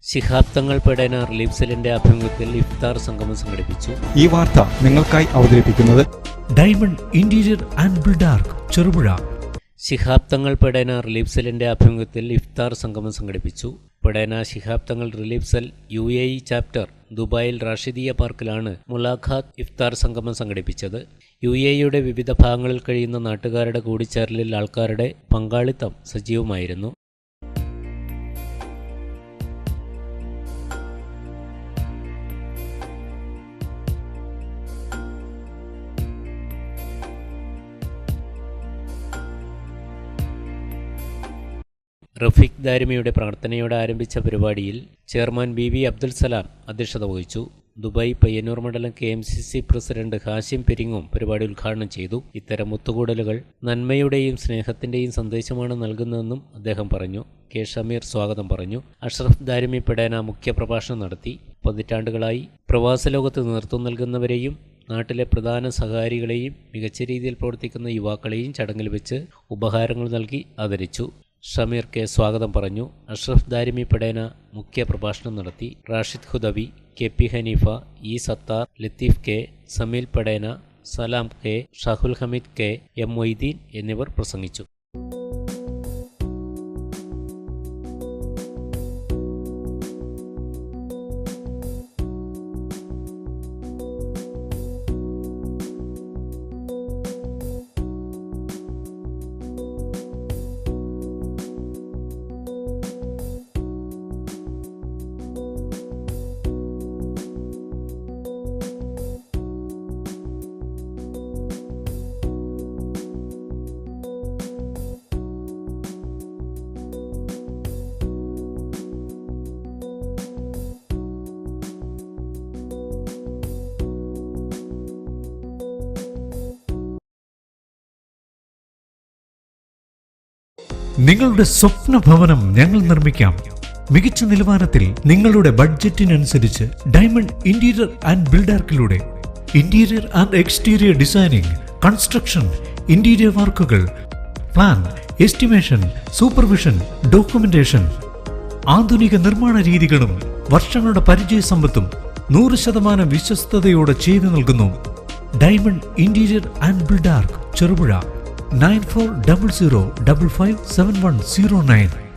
Shihab Thangal Pedena relief സെല്ലിന്റെ ആഭിമുഖ്യത്തിൽ ഇഫ്താർ സംഗമം സംഘടിപ്പിച്ചു. ഈ വാർത്ത നിങ്ങൾക്കായി അവതരിപ്പിക്കുന്നത് diamond interior and Buildark Cherupuzha. Shihab Thangal Pedena relief സെല്ലിന്റെ ആഭിമുഖ്യത്തിൽ ഇഫ്താർ സംഗമം സംഘടിപ്പിച്ചു. Pedena Shihab Thangal relief cell UAE chapter ദുബായിൽ റാഷിദിയ പാർക്കിലാണ് മുലാഖാത്ത് ഇഫ്താർ സംഗമം സംഘടിപ്പിച്ചത്. UAEയുടെ വിവിധ ഭാഗങ്ങളിൽ കഴിയുന്ന നാട്ടുകാരുടെ കൂടിച്ചേരലിൽ ആൾക്കാരുടെ പങ്കാളിത്തം സജീവമായിരുന്നു. റഫീഖ് ദാരിമിയുടെ പ്രാർത്ഥനയോടെ ആരംഭിച്ച പരിപാടിയിൽ ചെയർമാൻ BV അബ്ദുൽ സലാം അധ്യക്ഷത വഹിച്ചു. ദുബായ് പയ്യന്നൂർ മണ്ഡലം KMCC പ്രസിഡന്റ് ഹാഷിം പെരിങ്ങും പരിപാടി ഉദ്ഘാടനം ചെയ്തു. ഇത്തരം ഒത്തുകൂടലുകൾ നന്മയുടെയും സ്നേഹത്തിന്റെയും സന്ദേശമാണ് നൽകുന്നതെന്നും അദ്ദേഹം പറഞ്ഞു. K. ഷമീർ സ്വാഗതം പറഞ്ഞു. അഷ്റഫ് ദാരിമി പെടേന മുഖ്യപ്രഭാഷണം നടത്തി. പതിറ്റാണ്ടുകളായി പ്രവാസ ലോകത്ത് നേതൃത്വം നൽകുന്നവരെയും നാട്ടിലെ പ്രധാന സഹകാരികളെയും മികച്ച രീതിയിൽ പ്രവർത്തിക്കുന്ന യുവാക്കളെയും ചടങ്ങിൽ വെച്ച് ഉപഹാരങ്ങൾ നൽകി ആദരിച്ചു. ഷമീർ K. സ്വാഗതം പറഞ്ഞു. അഷ്റഫ് ദാരിമി പെടേന മുഖ്യ പ്രഭാഷണം നടത്തി. Rashid Hudawi, KP Haneefa, E. Sattar, Latheef K, Sameel Pedena, സലാം K, Shahul Hameed K, M. Moideen എന്നിവർ പ്രസംഗിച്ചു. നിങ്ങളുടെ സ്വപ്ന ഭവനം ഞങ്ങൾ നിർമ്മിക്കാം. മികച്ച നിലവാരത്തിൽ നിങ്ങളുടെ ബഡ്ജറ്റിനനുസരിച്ച് ഡയമണ്ട് ഇന്റീരിയർ ആൻഡ് ബിൽഡാർക്കിലൂടെ interior and exterior designing, construction, interior വർക്കുകൾ, പ്ലാൻ, എസ്റ്റിമേഷൻ, സൂപ്പർവിഷൻ, ഡോക്യുമെന്റേഷൻ, ആധുനിക നിർമ്മാണ രീതികളും വർഷങ്ങളുടെ പരിചയ സമ്പത്തും 100% വിശ്വസ്തയോടെ ചെയ്തു നൽകുന്നു. Diamond interior and Buildark Cherupuzha. 9400557109